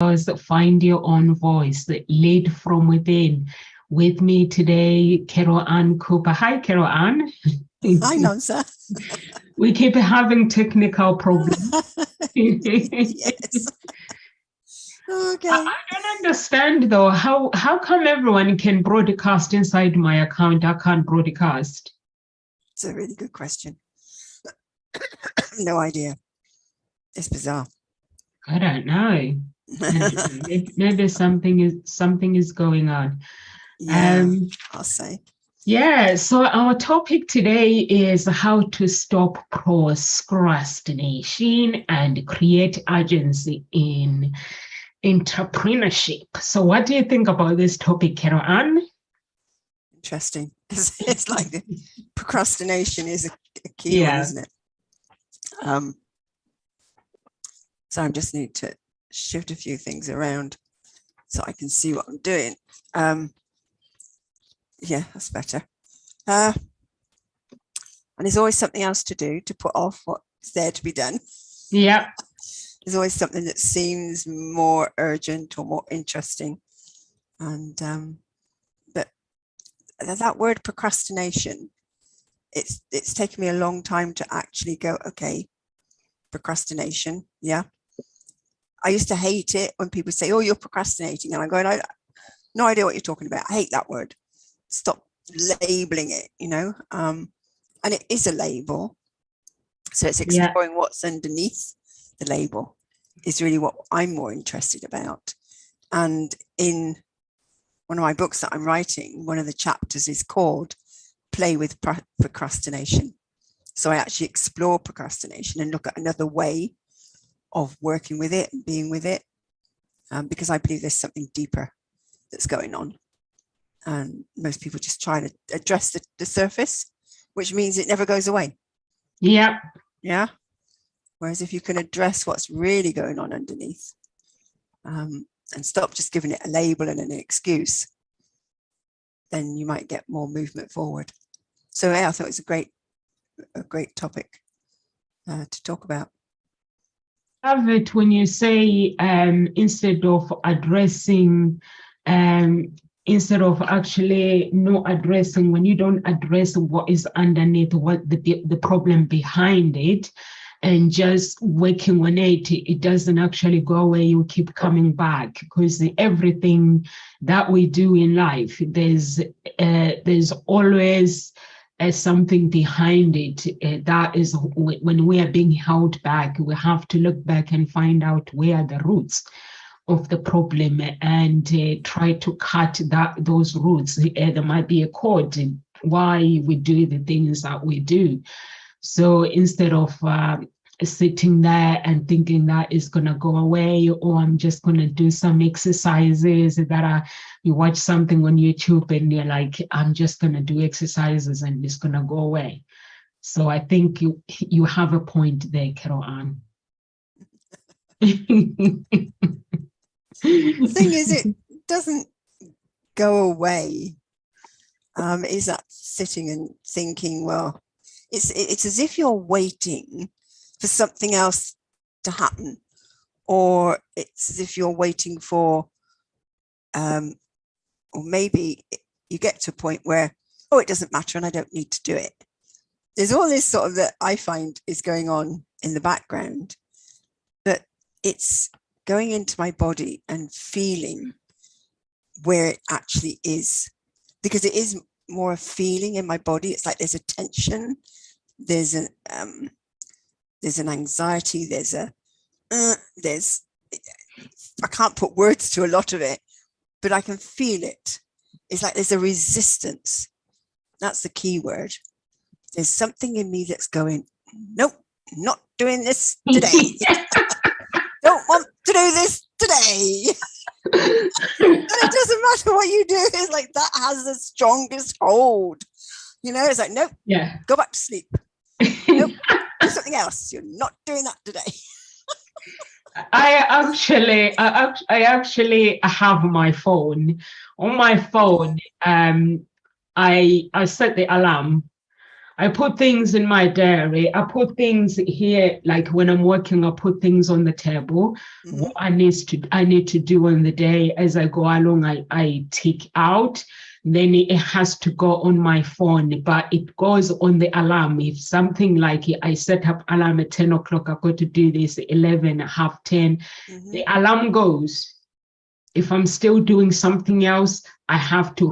Find your own voice, lead from within. With me today, Carol Ann Cooper. Hi, Carol Ann. Hi, Nonsa. We keep having technical problems. Yes. Okay. I don't understand though. How come everyone can broadcast inside my account? I can't broadcast. It's a really good question. No idea. It's bizarre. I don't know. Maybe something is going on. Yeah, I'll say. Yeah, so our topic today is how to stop procrastination and create agency in entrepreneurship. So what do you think about this topic, Carol Ann? Interesting. It's like the procrastination is a key one, isn't it? So I just need to shift a few things around so I can see what I'm doing. Yeah, that's better. And there's always something else to do to put off what's there to be done. Yeah. There's always something that seems more urgent or more interesting. And but that word procrastination, it's taken me a long time to actually go, okay, procrastination. Yeah. I used to hate it when people say, oh, you're procrastinating. And I'm going, I no idea what you're talking about. I hate that word. Stop labeling it, and it is a label. So it's exploring what's underneath the label is really what I'm more interested about. And in one of my books that I'm writing, one of the chapters is called Play with Procrastination. So I actually explore procrastination and look at another way of working with it and being with it, because I believe there's something deeper that's going on. And most people just try to address the surface, which means it never goes away. Yeah. Yeah. Whereas if you can address what's really going on underneath, and stop just giving it a label and an excuse, then you might get more movement forward. So yeah, I thought it was a great topic to talk about. Have it when you say instead of actually not addressing, when you don't address what is underneath, what the problem behind it, and just working on it, it doesn't actually go away. You keep coming back, because everything that we do in life, there's always something behind it. That is when we are being held back, we have to look back and find out where are the roots of the problem and try to cut those roots. There might be a cause why we do the things that we do. So instead of sitting there and thinking that is going to go away, or I'm just going to do some exercises that you watch something on YouTube and you're like, I'm just going to do exercises and it's going to go away. So I think you have a point there, Carol Ann. The thing is, it doesn't go away. Is that sitting and thinking, well, it's as if you're waiting for something else to happen, or it's as if you're waiting for, or maybe you get to a point where, oh, it doesn't matter and I don't need to do it. There's all this sort of that I find is going on in the background, but it's going into my body and feeling where it actually is, because it is more a feeling in my body. It's like there's a tension, there's an anxiety, I can't put words to a lot of it, but I can feel it. It's like there's a resistance. That's the key word. There's something in me that's going, nope, not doing this today. Don't want to do this today. And it doesn't matter what you do. It's like that has the strongest hold. It's like, nope, go back to sleep. Nope, do something else. You're not doing that today. I actually have my phone. On my phone, I set the alarm. I put things in my diary. I put things here, like when I'm working, I put things on the table. What I need to do on the day as I go along, I tick out. Then it has to go on my phone, but it goes on the alarm. If something like I set up alarm at 10 o'clock, I've got to do this 11, half 10, the alarm goes. If I'm still doing something else, I have to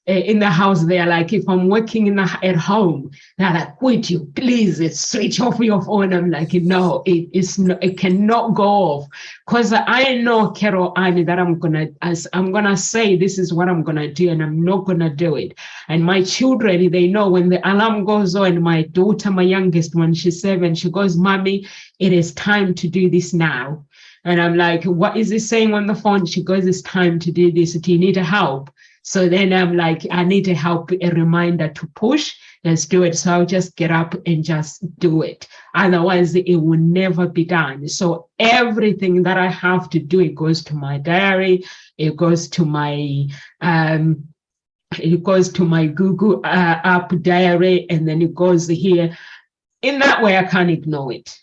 in the house. They're like, if I'm working at home, they're like, would you please switch off your phone? I'm like, no, it cannot go off, because I know, Carol Annie, that I'm gonna say this is what I'm gonna do, and I'm not gonna do it. And my children, they know when the alarm goes on. My daughter, my youngest one, she's 7. She goes, "Mommy, it is time to do this now." And I'm like, what is it saying on the phone? She goes, it's time to do this. Do you need help? So then I'm like, I need to help, a reminder to push. Let's do it. So I'll just get up and just do it. Otherwise, it will never be done. So everything that I have to do, it goes to my diary. It goes to my Google app diary, and then it goes here. In that way, I can't ignore it.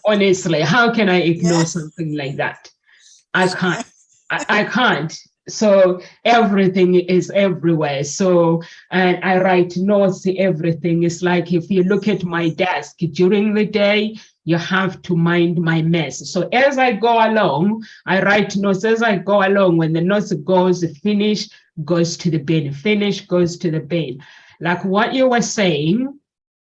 Honestly, how can I ignore something like that? I can't. I can't. So everything is everywhere. So, and I write notes, everything. It's like, if you look at my desk during the day, you have to mind my mess. So as I go along, I write notes as I go along. When the notes goes, finish, goes to the bin, finish, goes to the bin. Like what you were saying,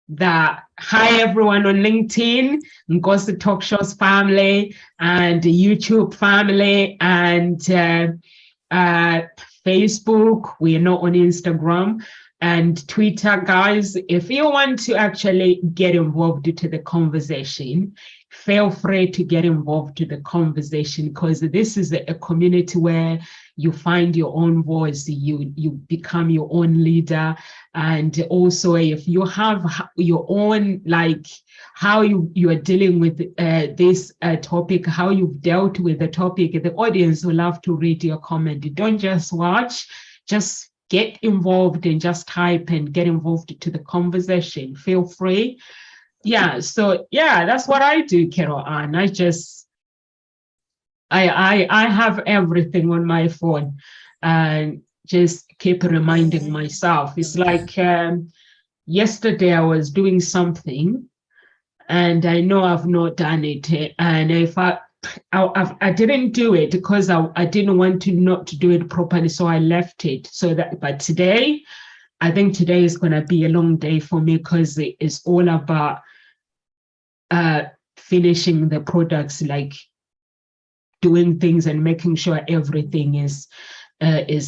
that hi everyone on LinkedIn, Ngozi Talk Shows family, and YouTube family, and Facebook. We are not on Instagram and Twitter, guys. If you want to actually get involved to the conversation, feel free to get involved to the conversation, because this is a community where you find your own voice, you become your own leader. And also, if you have your own, like how you are dealing with this topic, how you've dealt with the topic, the audience will love to read your comment. Don't just watch, just get involved and just type and get involved to the conversation. Feel free. Yeah, so yeah, that's what I do, Carol Ann. I have everything on my phone, and just keep reminding myself. It's like yesterday I was doing something, and I know I've not done it, and if I didn't do it because I didn't want to not to do it properly, so I left it. But today, I think today is going to be a long day for me, because it's all about finishing the products, like doing things and making sure everything is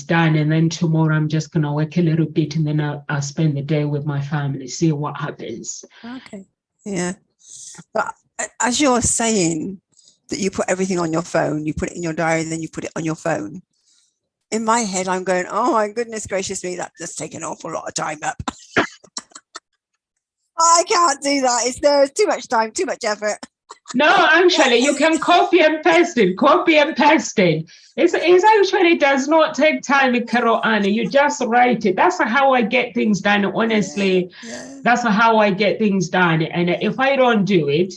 done. And then tomorrow I'm just going to work a little bit, and then I'll spend the day with my family, see what happens. Okay. Yeah. But as you're saying that you put everything on your phone, you put it in your diary, and then you put it on your phone. In my head, I'm going, oh my goodness gracious me, that does take an awful lot of time up. I can't do that. There's too much time, too much effort. No, actually, you can copy and paste it. It actually does not take time, Carol Annie. You just write it. That's how I get things done. Honestly, that's how I get things done. And if I don't do it,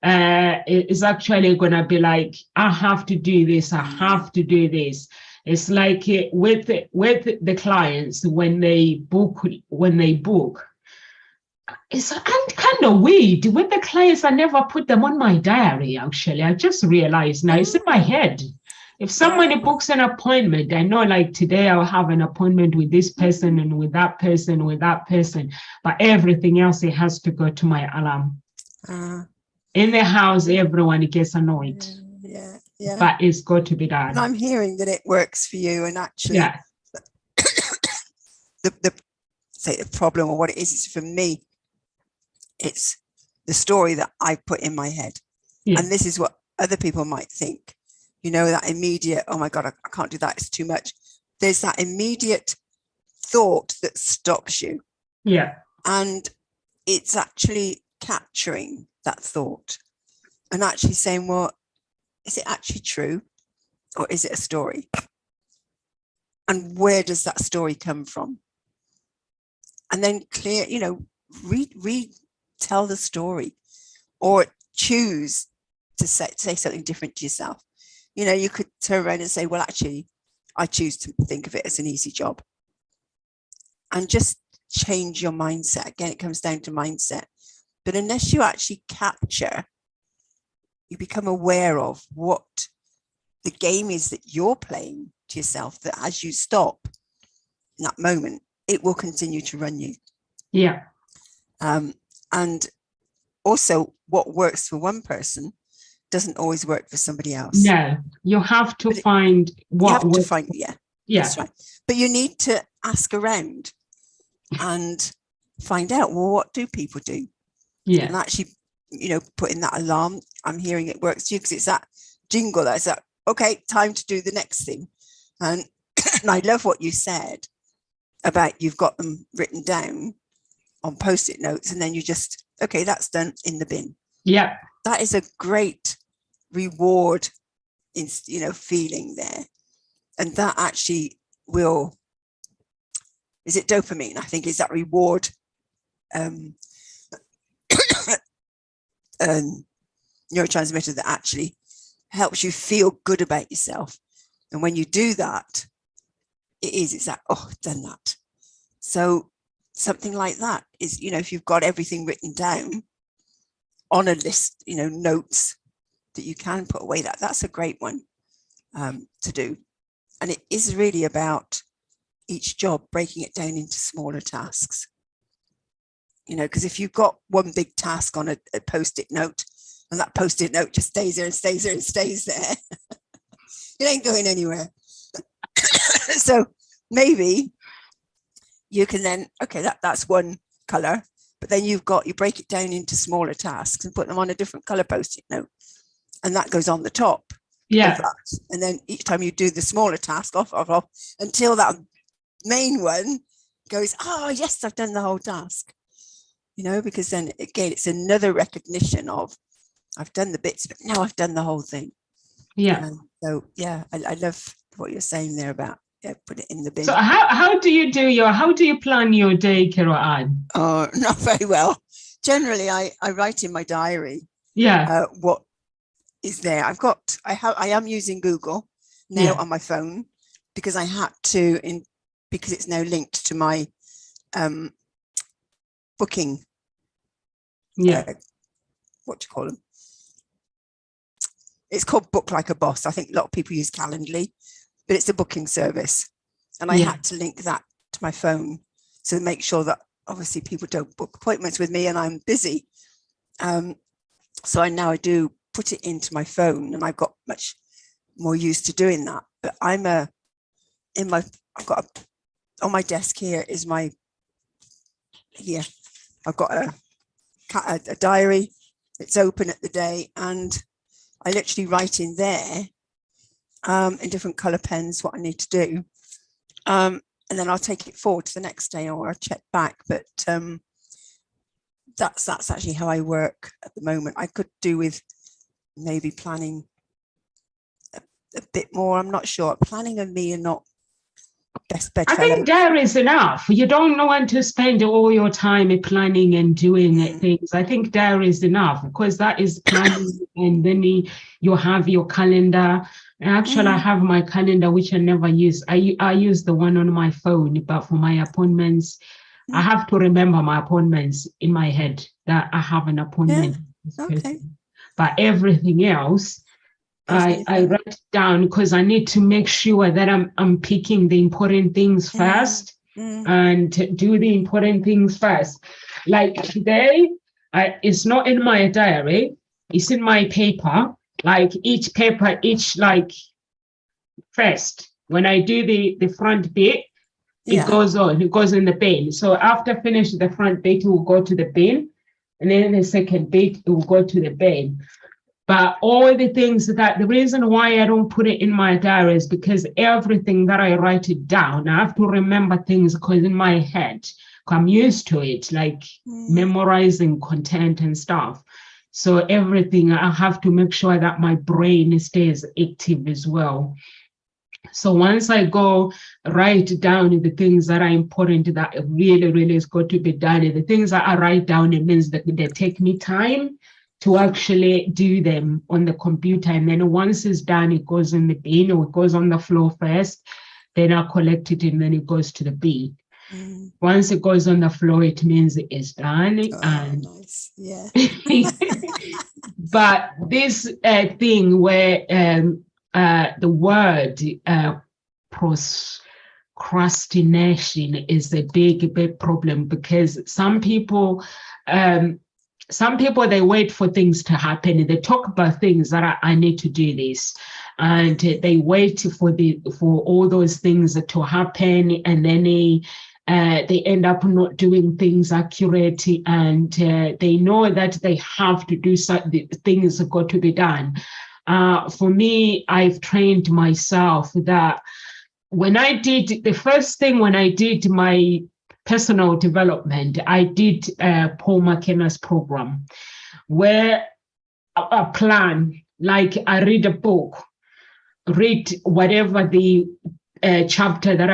it's actually going to be like, I have to do this. I have to do this. It's like with the clients, when they book. It's kind of weird. With the clients, I never put them on my diary, actually. I just realized now, it's in my head. If somebody books an appointment, I know, like today I'll have an appointment with this person and with that person, but everything else, it has to go to my alarm. In the house, everyone gets annoyed. Yeah. But it's got to be done. And I'm hearing that it works for you, and actually the problem, or what it is for me, it's the story that I put in my head. And this is what other people might think, that immediate, oh my God, I can't do that, it's too much. There's that immediate thought that stops you. Yeah. And it's actually capturing that thought and actually saying, well, is it actually true, or is it a story? And where does that story come from? and then clear, retell the story, or choose to say something different to yourself. You could turn around and say, well, actually, I choose to think of it as an easy job, and just change your mindset. Again, it comes down to mindset. But unless you actually capture, you become aware of what the game is that you're playing to yourself, that as you stop in that moment, it will continue to run you. Yeah. And also, what works for one person doesn't always work for somebody else. No, you have to find what you have to find, yeah. That's right. But you need to ask around and find out, well, what do people do? Yeah. And actually, put in that alarm. I'm hearing it works for you, because it's that jingle that's that, okay, time to do the next thing. And I love what you said about you've got them written down on Post-it notes, and then you just, okay, that's done, in the bin. Yeah. That is a great reward, in feeling there. And that actually will, is it dopamine? I think is that reward neurotransmitter that actually helps you feel good about yourself. And when you do that, it's that, oh, I've done that. So something like that is, if you've got everything written down on a list, notes that you can put away, that's a great one to do. And it is really about each job, breaking it down into smaller tasks. Because if you've got one big task on a Post-it note, and that Post-it note just stays there and stays there and stays there, it ain't going anywhere. So maybe you can then, okay, that's one color, but then you break it down into smaller tasks and put them on a different color Post-it note, and that goes on the top. Yeah. And then each time you do the smaller task, off, until that main one goes, oh yes, I've done the whole task. Because then again, it's another recognition of, I've done the bits, but now I've done the whole thing. Yeah. So yeah, I love what you're saying there about, put it in the bin. So how do you plan your day, Carol Ann? Oh, not very well. Generally, I write in my diary. Yeah. What is there? I am using Google now on my phone, because I had to, because it's now linked to my booking. What do you call them? It's called Book Like a Boss. I think a lot of people use Calendly, but it's a booking service. And I had to link that to my phone to make sure that obviously people don't book appointments with me and I'm busy. So I do put it into my phone, and I've got much more used to doing that. But on my desk here is I've got a diary. It's open at the day, and I literally write in there in different color pens what I need to do, and then I'll take it forward to the next day, or I'll check back. But that's actually how I work at the moment. I could do with maybe planning a bit more. I'm not sure. Planning and me are not best bedfellows. I think diary is enough. You don't want to spend all your time planning and doing things. I think diary is enough, because that is planning, and then you have your calendar. Actually, I have my calendar, which I never use. I use the one on my phone, but for my appointments, I have to remember my appointments in my head, that I have an appointment. Okay. But everything else, I write it down, because I need to make sure that I'm picking the important things first, and do the important things first. Like today, it's not in my diary, it's in my paper. Like each paper, first, when I do the front bit, it goes in the bin. So after finish the front bit, it will go to the bin, and then the second bit, it will go to the bin. But all the things the reason why I don't put it in my diary is because everything that I write it down, I have to remember things, because in my head, I'm used to it, like memorizing content and stuff. So everything, I have to make sure that my brain stays active as well. So once I go write down the things that are important, that really, really is got to be done, the things that I write down, it means that they take me time to actually do them on the computer. And then once it's done, it goes in the bin, or it goes on the floor first, then I collect it and then it goes to the bin. Once it goes on the floor, it means it's done. Oh, And nice. Yeah. but this thing where the word procrastination is a big problem, because some people they wait for things to happen. They talk about things that I need to do this, and they wait for all those things to happen, and then they end up not doing things accurately, and they know that they have to do something. Things have got to be done. For me, I've trained myself that when I did my personal development, I did Paul McKenna's program, where a plan, like I read a book, read whatever the chapter that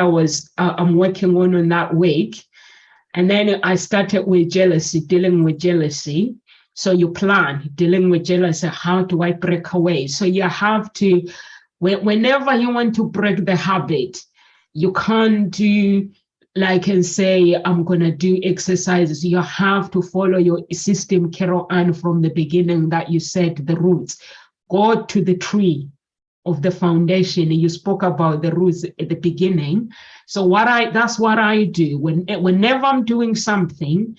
I'm working on that week. And then I started with jealousy, dealing with jealousy. So you plan, dealing with jealousy, how do I break away? So you have to, whenever you want to break the habit, you can't do like and say, I'm going to do exercises. You have to follow your system, Carol Ann, from the beginning that you set the roots. Go to the tree of the foundation. You spoke about the roots at the beginning. So that's what I do. Whenever I'm doing something,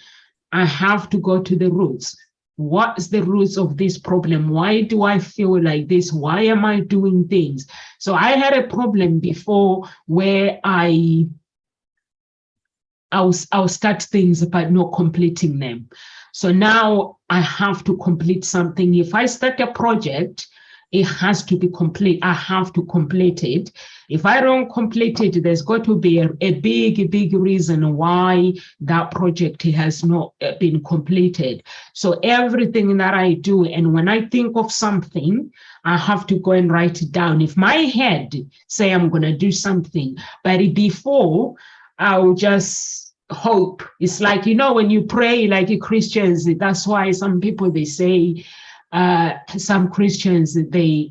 I have to go to the roots. What is the roots of this problem? Why do I feel like this? Why am I doing things? So I had a problem before where I'll start things but not completing them. So now I have to complete something. If I start a project, it has to be complete. I have to complete it. If I don't complete it, there's got to be a big reason why that project has not been completed. So everything that I do, and when I think of something, I have to go and write it down. If my head say I'm going to do something, but before I'll just hope. It's like, when you pray like Christians, that's why some people, they say, some Christians, they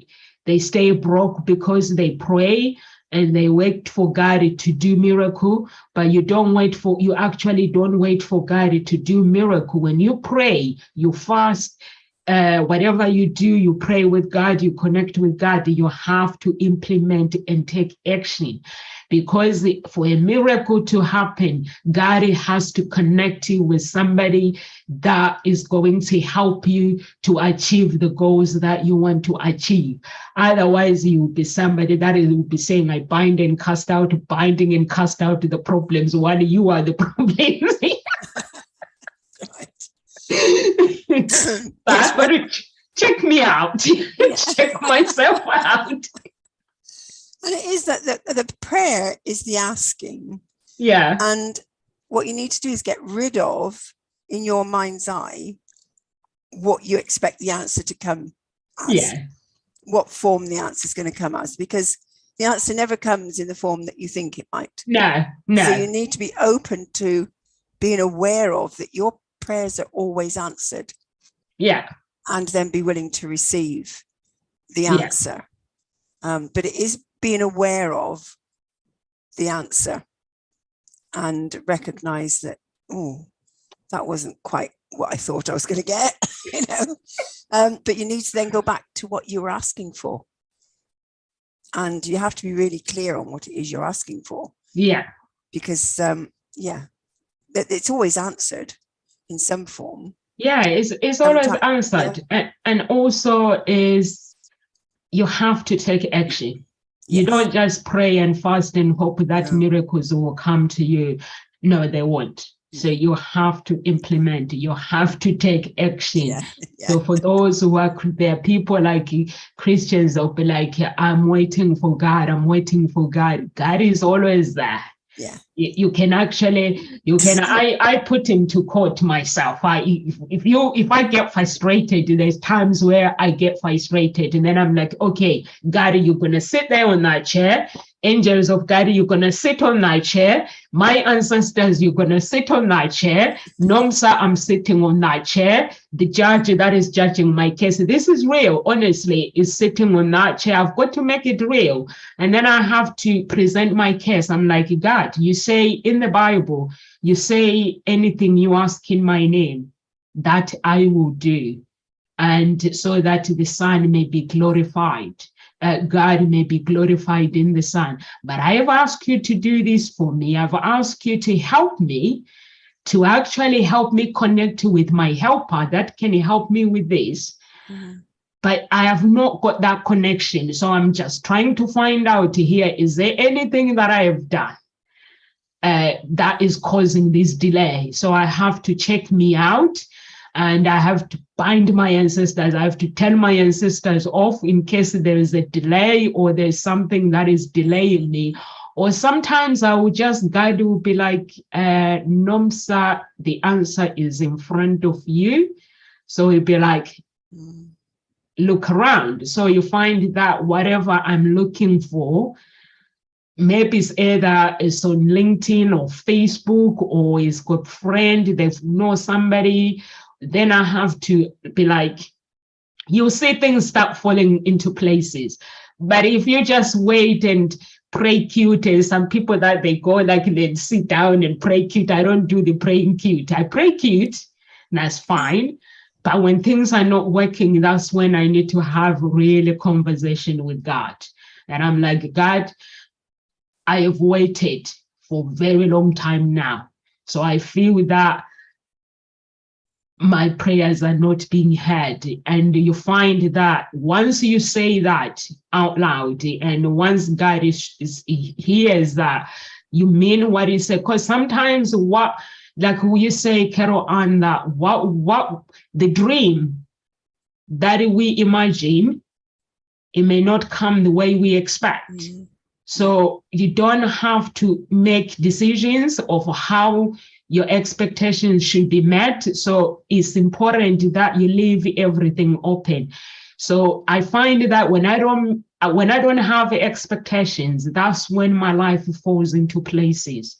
stay broke because they pray and they wait for God to do miracle, but you actually don't wait for God to do miracle. When you pray, you fast, whatever you do, you pray with God, you connect with God, you have to implement and take action. Because for a miracle to happen, God has to connect you with somebody that is going to help you to achieve the goals that you want to achieve. Otherwise, you will be somebody that will be saying, I bind and cast out, binding and cast out the problems, while you are the problems. That's what check me out. Check myself out. And it is that the prayer is the asking. Yeah. And what you need to do is get rid of, in your mind's eye, what you expect the answer to come as. Yeah. What form the answer is going to come as, because the answer never comes in the form that you think it might. No. So you need to be open to being aware of that your prayers are always answered. Yeah. And then be willing to receive the answer. But it is being aware of the answer and recognize that, that wasn't quite what I thought I was going to get, but you need to then go back to what you were asking for. And you have to be really clear on what it is you're asking for. Yeah. Because, it's always answered in some form. Yeah, it's always answered. Yeah. And also is you have to take action. You don't just pray and fast and hope that miracles will come to you. No, they won't. So you have to implement, you have to take action. So for those who are there, people like Christians, they'll be like, I'm waiting for God, I'm waiting for God. God is always there. You can actually, I put him to court myself. If I get frustrated, there's times where I get frustrated, and then I'm like, okay, God, you're gonna sit there on that chair. Angels of God, you're gonna sit on that chair. My ancestors, you're gonna sit on that chair. Nomsa, I'm sitting on that chair. The judge that is judging my case, this is real, honestly, is sitting on that chair. I've got to make it real. And then I have to present my case. I'm like, God, you say in the Bible, you say anything you ask in my name, that I will do. And so that the Son may be glorified. God may be glorified in the Son. But I have asked you to do this for me. I've asked you to help me, to actually help me connect with my helper that can help me with this. Mm-hmm. But I have not got that connection. So I'm just trying to find out here, is there anything that I have done that is causing this delay? So I have to check me out, and I have to bind my ancestors. I have to tell my ancestors off in case there is a delay or there's something that is delaying me. Or sometimes I will just, God will be like, Nomsa, the answer is in front of you. So he'll be like, look around. So you find that whatever I'm looking for, maybe it's either it's on LinkedIn or Facebook, or it's got a friend, they know somebody. Then I have to be like, you'll see things start falling into places. But if you just wait and pray cute, and some people that they go like they sit down and pray cute. I don't do the praying cute. I pray cute, that's fine. But when things are not working, that's when I need to have really conversation with God. And I'm like, God, I have waited for a very long time now. So I feel that my prayers are not being heard. And you find that once you say that out loud, and once God hears that, you mean what you say. Because sometimes like you say, Carol Ann, that what the dream that we imagine, it may not come the way we expect. Mm-hmm. So you don't have to make decisions of how your expectations should be met. So it's important that you leave everything open. So I find that when I don't have expectations, that's when my life falls into places.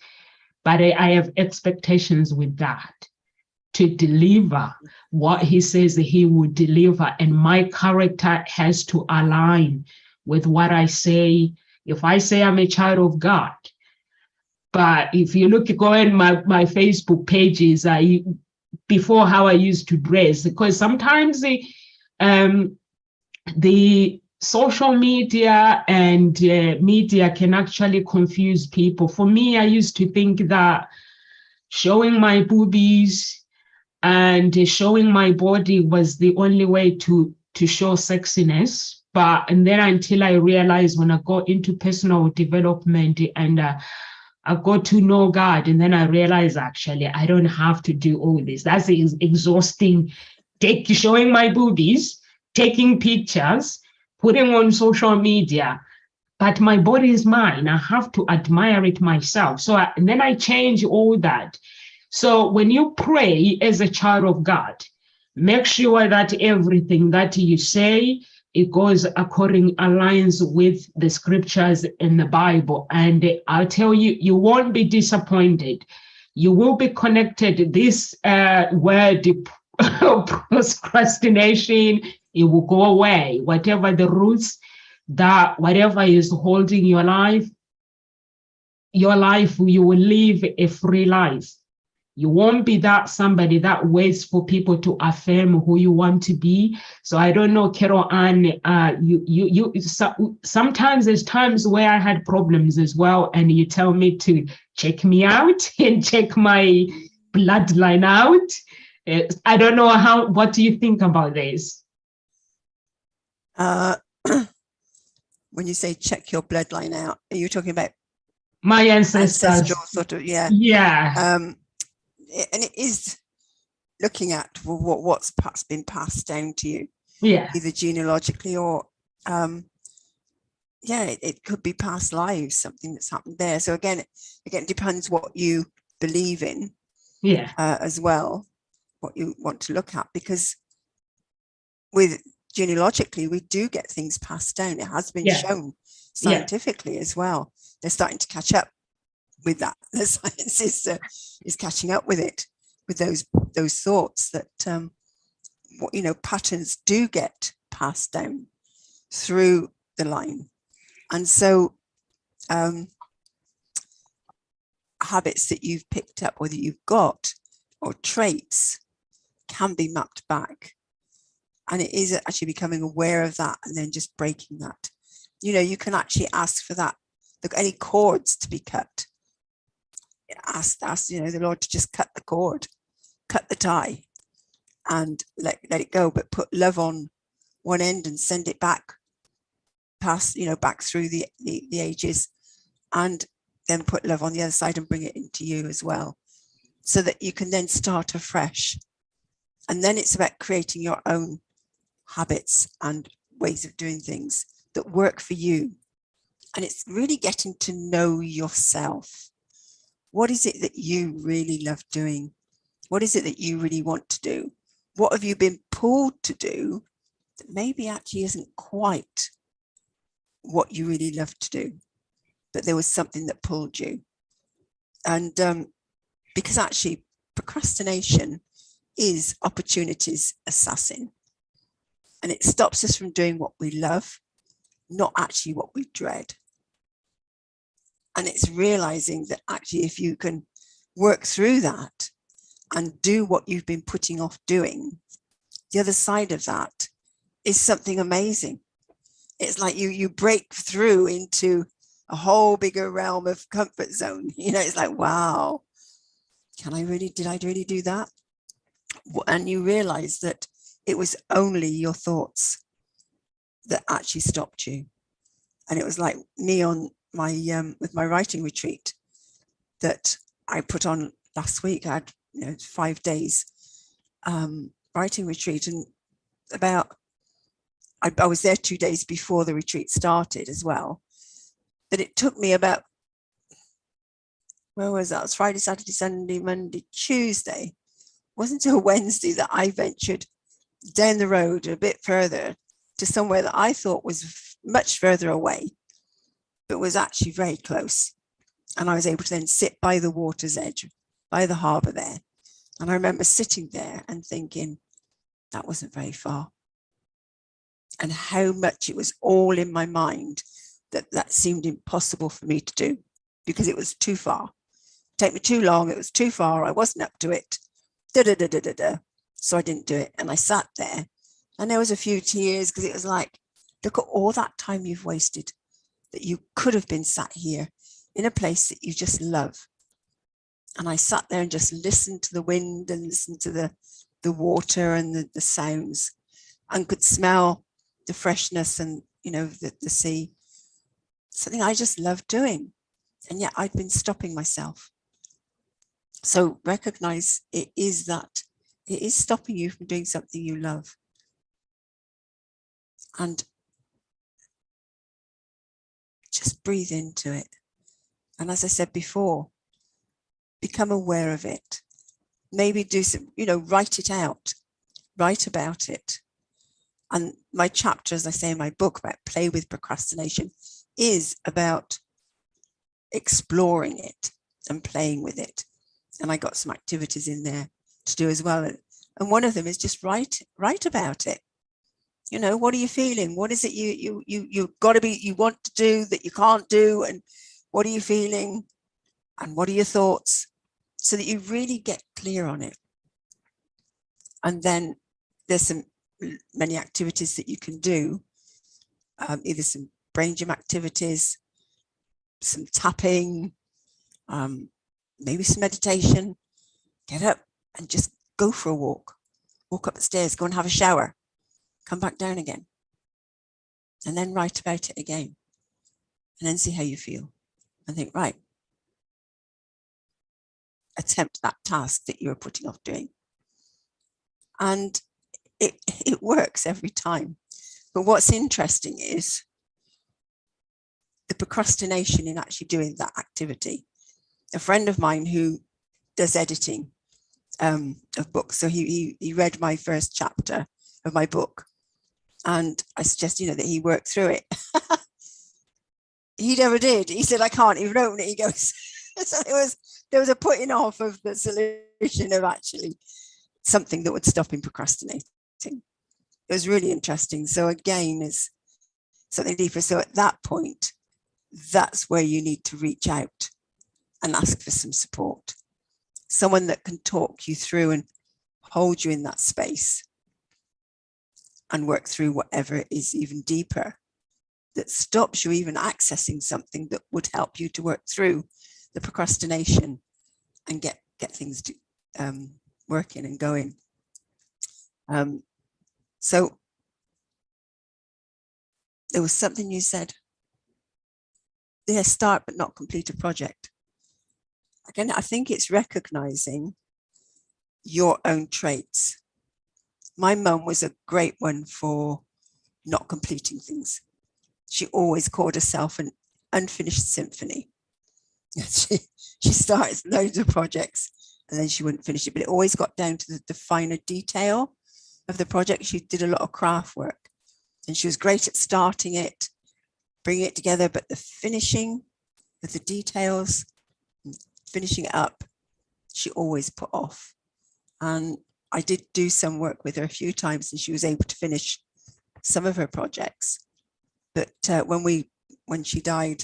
But I have expectations with that, to deliver what he says he will deliver. And my character has to align with what I say. If I say I'm a child of God, but if you go in my Facebook pages, before how I used to dress, because sometimes the social media and media can actually confuse people. For me, I used to think that showing my boobies and showing my body was the only way to show sexiness. And then until I realized, when I got into personal development and I got to know God, and then I realized, actually, I don't have to do all this. That's exhausting. Showing my boobies, taking pictures, putting on social media, but my body is mine. I have to admire it myself. And then I change all that. So when you pray as a child of God, make sure that everything that you say, it aligns with the scriptures in the Bible. And I'll tell you, you won't be disappointed. You will be connected. This word, procrastination, it will go away. Whatever the roots, whatever is holding your life, you will live a free life. You won't be that somebody that waits for people to affirm who you want to be. So I don't know, Carol Ann, sometimes there's times where I had problems as well, and you tell me to check me out and check my bloodline out. I don't know what do you think about this? When you say check your bloodline out, are you talking about my ancestral sort of, yeah. And it is looking at what's perhaps been passed down to you, either genealogically or yeah, it could be past lives, something that's happened there. So again, it depends what you believe in Yeah. as well, what you want to look at, because with genealogically, we do get things passed down. It has been Yeah. shown Yeah. scientifically as well. They're starting to catch up with that. The science is catching up with it, with those thoughts that patterns do get passed down through the line. And so habits that you've picked up or that you've got, or traits, can be mapped back. And it is actually becoming aware of that and then just breaking that. You can actually ask for that. Look, any cords to be cut. Ask the Lord to just cut the cord, cut the tie, and let it go, but put love on one end and send it back past, back through the ages, and then put love on the other side and bring it into you as well, so that you can then start afresh. And then it's about creating your own habits and ways of doing things that work for you. And it's really getting to know yourself. What is it that you really love doing? What is it that you really want to do? What have you been pulled to do that maybe actually isn't quite what you really love to do, but there was something that pulled you? And because actually procrastination is opportunity's assassin, and it stops us from doing what we love, not actually what we dread. And it's realizing that actually, if you can work through that and do what you've been putting off doing, the other side of that is something amazing. It's like you break through into a whole bigger realm of comfort zone. It's like, wow, did I really do that? And you realize that it was only your thoughts that actually stopped you. And it was like me on my with my writing retreat that I put on last week. I had 5 days writing retreat, and I was there 2 days before the retreat started as well. But it took me about, where was that? It was Friday, Saturday, Sunday, Monday, Tuesday. It wasn't until Wednesday that I ventured down the road a bit further to somewhere that I thought was much further away, but was actually very close. And I was able to then sit by the water's edge, by the harbour there. And I remember sitting there and thinking, that wasn't very far. And how much it was all in my mind that seemed impossible for me to do, because it was too far. Take me too long. It was too far. I wasn't up to it. So I didn't do it. And I sat there, and there was a few tears, because it was like, look at all that time you've wasted, that you could have been sat here in a place that you just love. And I sat there and just listened to the wind and listened to the water and the sounds, and could smell the freshness and the sea. Something I just loved doing, and yet I'd been stopping myself. So recognize it is stopping you from doing something you love. And just breathe into it. And as I said before, become aware of it. Maybe do some, write it out, write about it. And my chapter, as I say in my book, about play with procrastination, is about exploring it and playing with it. And I got some activities in there to do as well. And one of them is just write about it. What are you feeling? What is it you want to do that you can't do? And what are you feeling? And what are your thoughts? So that you really get clear on it. And then there's many activities that you can do, either some brain gym activities, some tapping, maybe some meditation. Get up and just go for a walk up the stairs, go and have a shower, come back down again, and then write about it again, and then see how you feel and think, right, attempt that task that you were putting off doing. And it works every time. But what's interesting is the procrastination in actually doing that activity. A friend of mine who does editing of books, so he read my first chapter of my book, and I suggested, that he worked through it. He never did. He said, I can't even open it. He goes, so there was a putting off of the solution of actually something that would stop him procrastinating. It was really interesting. So again, it's something deeper. So at that point, that's where you need to reach out and ask for some support. Someone that can talk you through and hold you in that space and work through whatever is even deeper that stops you even accessing something that would help you to work through the procrastination and get things working and going. So there was something you said. Yeah, start but not complete a project. Again, I think it's recognizing your own traits. My mum was a great one for not completing things. She always called herself an unfinished symphony. She started loads of projects and then she wouldn't finish it, but it always got down to the finer detail of the project. She did a lot of craft work and she was great at starting it, bringing it together, but the finishing with the details, finishing it up, she always put off. And I did do some work with her a few times and she was able to finish some of her projects. But when she died,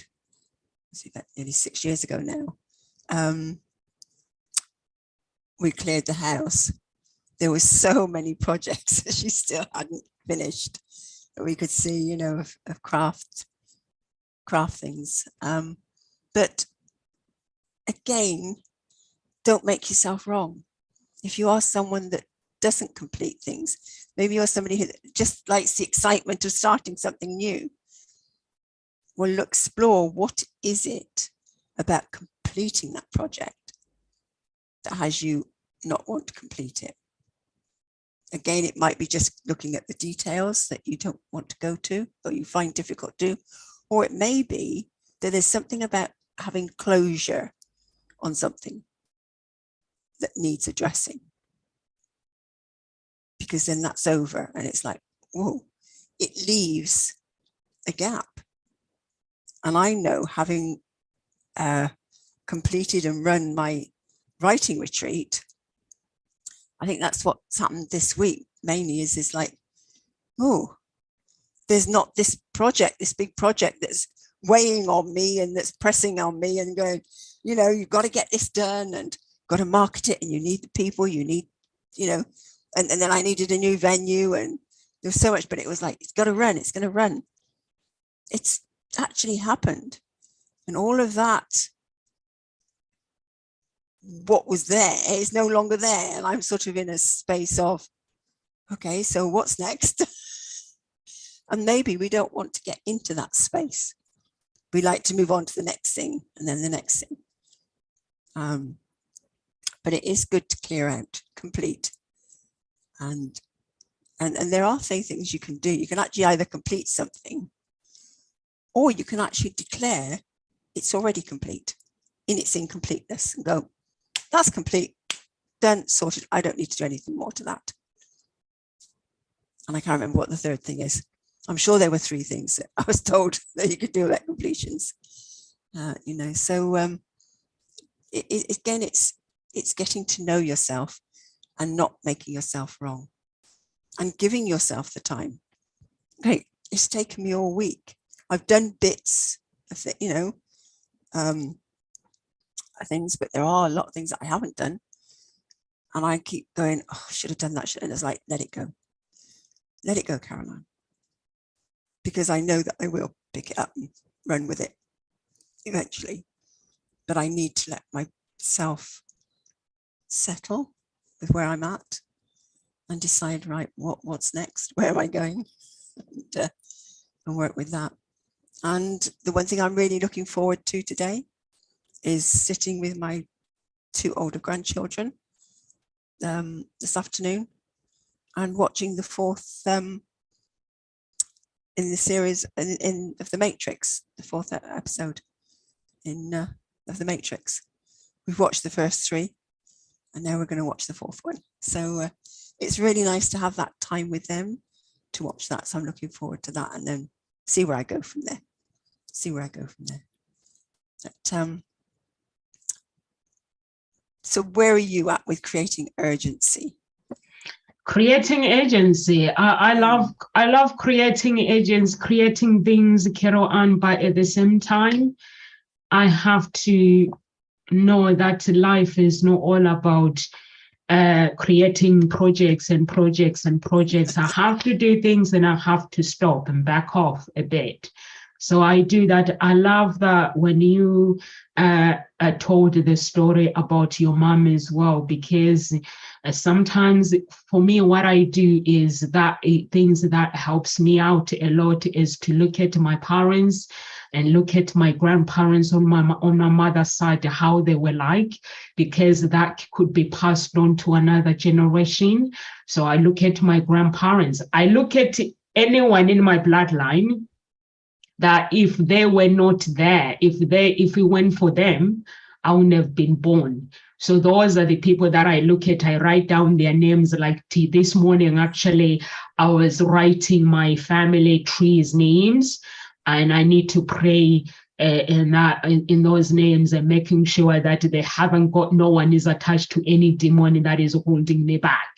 about nearly 6 years ago now, we cleared the house. There were so many projects that she still hadn't finished that we could see, of craft things. But again, don't make yourself wrong. If you are someone that doesn't complete things, maybe you're somebody who just likes the excitement of starting something new. Well, explore what is it about completing that project that has you not want to complete it. Again, it might be just looking at the details that you don't want to go to or you find difficult to do, or it may be that there's something about having closure on something that needs addressing, because then that's over and it's like, whoa, it leaves a gap. And I know, having completed and run my writing retreat, I think that's what's happened this week mainly is like, oh, there's not this project, this big project that's weighing on me and that's pressing on me and going, you've got to get this done and got to market it and you need the people, you need, and then I needed a new venue and there was so much, but it was like, it's got to run, it's going to run. It's actually happened. And all of that, what was there is no longer there. And I'm sort of in a space of, okay, so what's next? And maybe we don't want to get into that space. We like to move on to the next thing and then the next thing. But it is good to clear out, complete. And there are things you can do. You can actually either complete something or you can actually declare it's already complete in its incompleteness and go, that's complete, done, sorted. I don't need to do anything more to that. And I can't remember what the third thing is. I'm sure there were 3 things that I was told that you could do about completions. So again, it's getting to know yourself and not making yourself wrong and giving yourself the time. Okay, it's taken me all week. I've done bits of things, but there are a lot of things that I haven't done. And I keep going, oh, I should have done that. And it's like, let it go. Let it go, Caroline. Because I know that I will pick it up and run with it eventually. But I need to let myself settle with where I'm at and decide, right, what's next? Where am I going? And work with that. And the one thing I'm really looking forward to today is sitting with my 2 older grandchildren this afternoon and watching the 4th in the series of The Matrix, the fourth episode of The Matrix. We've watched the first three, and now we're going to watch the fourth one. So it's really nice to have that time with them to watch that. So I'm looking forward to that, and then see where I go from there. But, so where are you at with creating urgency? Creating agency. I love creating agents, creating things, Carol Ann, but at the same time, I have to know that life is not all about creating projects and projects and projects. I have to do things and I have to stop and back off a bit. So I do that. I love that when you told the story about your mom as well, because sometimes for me, what I do is that things that helps me out a lot is to look at my parents and look at my grandparents on my mother's side, how they were like, because that could be passed on to another generation. So I look at my grandparents. I look at anyone in my bloodline that if they were not there, if it went for them, I wouldn't have been born. So those are the people that I look at. I write down their names. Like this morning, actually, I was writing my family tree's names, and I need to pray in those names and making sure that they haven't got, no one is attached to any demon that is holding me back,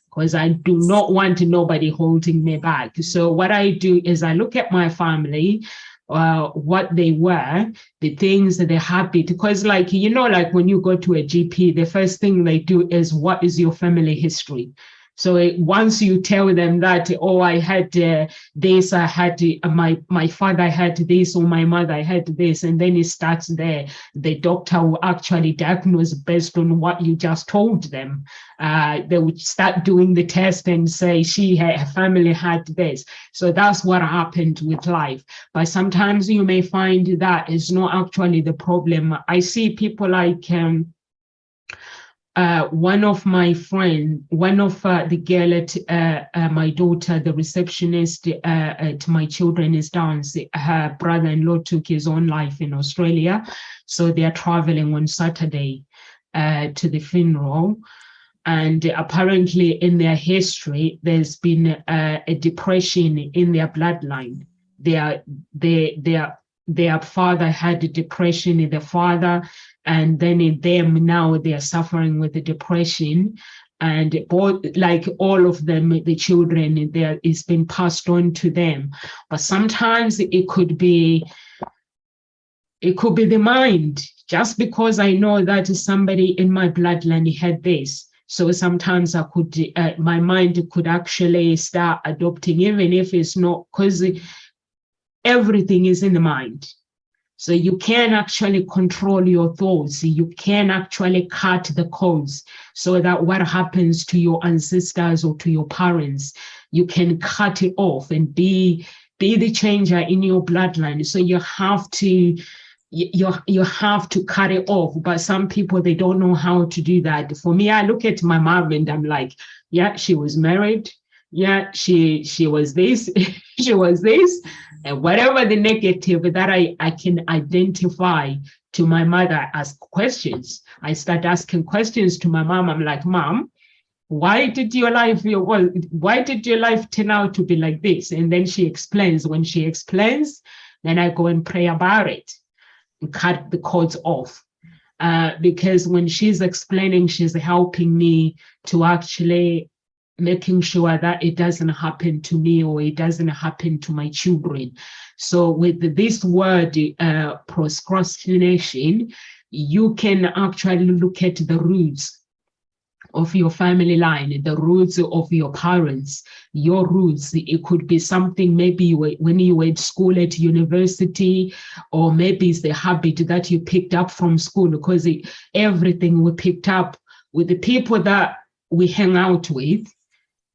because I do not want nobody holding me back. So what I do is I look at my family, what they were, the things that they habit, because like, you know, like when you go to a GP, the first thing they do is, what is your family history? So once you tell them that, oh, I had this, I had my father had this, or my mother had this, and then it starts there. The doctor will actually diagnose based on what you just told them. They would start doing the test and say, her family had this. So that's what happened with life. But sometimes you may find that is not actually the problem. I see people like, one of my friend, one of the girl at my daughter, the receptionist at my children's dance, her brother-in-law took his own life in Australia. So they are traveling on Saturday to the funeral. And apparently in their history, there's been a depression in their bloodline. Their father had depression in the father, and then in them now they are suffering with the depression, and both, like all of them, the children, it's been passed on to them. But sometimes it could be the mind, just because I know that somebody in my bloodline had this. So sometimes I could, my mind could actually start adopting, even if it's not, because everything is in the mind. So you can actually control your thoughts. You can actually cut the codes, so that what happens to your ancestors or to your parents, you can cut it off and be the changer in your bloodline. So you have to cut it off. But some people, they don't know how to do that. For me, I look at my mom and I'm like, yeah, she was married. Yeah, she was this, she was this. And whatever the negative that I can identify to my mother, ask questions. I start asking questions to my mom. I'm like, Mom, why did your life turn out to be like this? And then she explains. When she explains, then I go and pray about it and cut the cords off. Because when she's explaining, she's helping me to actually making sure that it doesn't happen to me, or it doesn't happen to my children. So with this word, procrastination, you can actually look at the roots of your family line, the roots of your parents, your roots. It could be something maybe when you were at school, at university, or maybe it's the habit that you picked up from school, because everything we picked up with the people that we hang out with,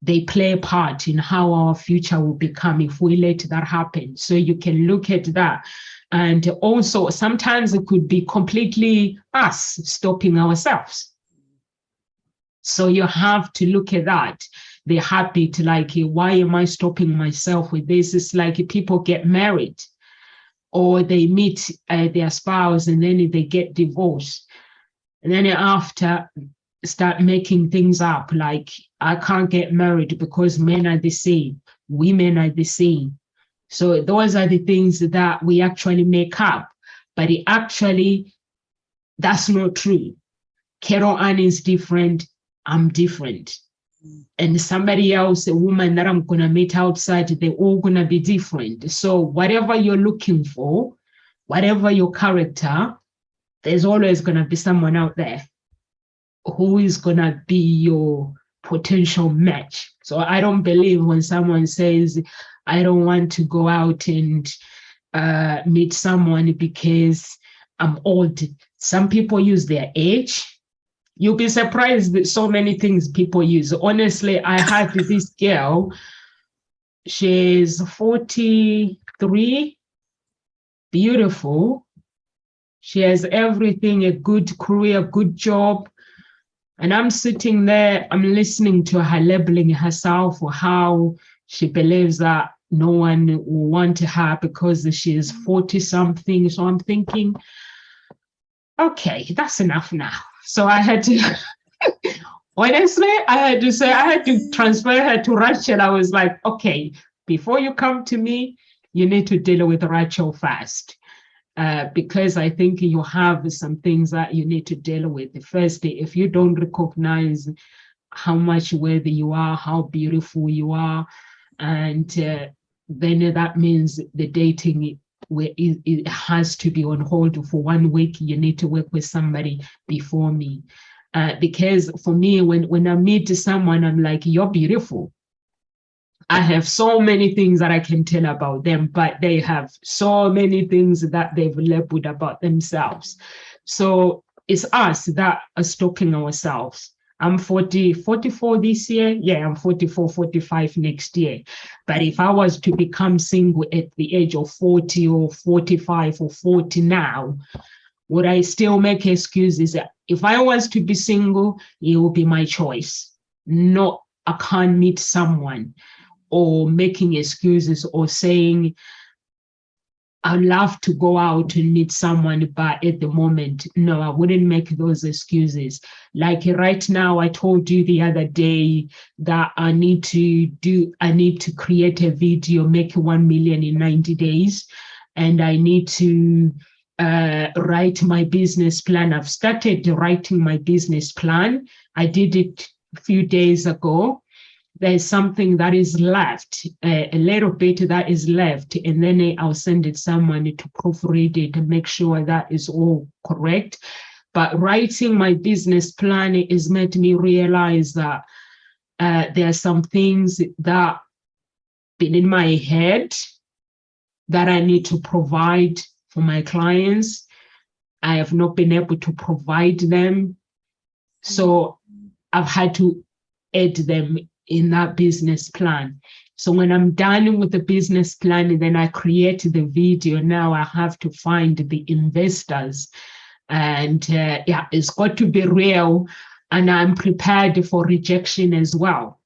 they play a part in how our future will become if we let that happen. So you can look at that. And also sometimes it could be completely us stopping ourselves. So you have to look at that. the habit, like, why am I stopping myself with this? It's like people get married or they meet their spouse and then they get divorced. And then after start making things up, like, I can't get married because men are the same, women are the same. So those are the things that we actually make up, but it actually, that's not true. Carol Ann is different, I'm different. And somebody else, a woman that I'm going to meet outside, they're all going to be different. So whatever you're looking for, whatever your character, there's always going to be someone out there who is going to be your potential match. So I don't believe when someone says, I don't want to go out and meet someone because I'm old. Some people use their age. You'll be surprised that so many things people use. Honestly, I had this girl, she's 43, beautiful. She has everything, a good career, good job. And I'm sitting there, I'm listening to her labeling herself or how she believes that no one will want her because she is 40 something. So I'm thinking, okay, that's enough now. So I had to, honestly, I had to say, I had to transfer her to Rachel. I was like, okay, before you come to me, you need to deal with Rachel first. Because I think you have some things that you need to deal with. First, if you don't recognize how much worthy you are, how beautiful you are, and then that means the dating, it has to be on hold for 1 week. You need to work with somebody before me. Because for me, when I meet someone, I'm like, you're beautiful. I have so many things that I can tell about them, but they have so many things that they've labeled about themselves. So it's us that are stalking ourselves. I'm 44 this year. Yeah, I'm 44, 45 next year. But if I was to become single at the age of 40 or 45 or 40 now, would I still make excuses? If I was to be single, it would be my choice. No, I can't meet someone, or making excuses or saying, I'd love to go out and meet someone, but at the moment, no, I wouldn't make those excuses. Like right now, I told you the other day that I need to create a video, make 1 million in 90 days. And I need to write my business plan. I've started writing my business plan. I did it a few days ago. There's something that is left, a little bit that is left, and then I'll send it someone to proofread it and make sure that is all correct. But writing my business plan has made me realize that there are some things that been in my head that I need to provide for my clients. I have not been able to provide them. So I've had to add them in that business plan. So when I'm done with the business plan, then I create the video. Now I have to find the investors, and yeah, it's got to be real, and I'm prepared for rejection as well.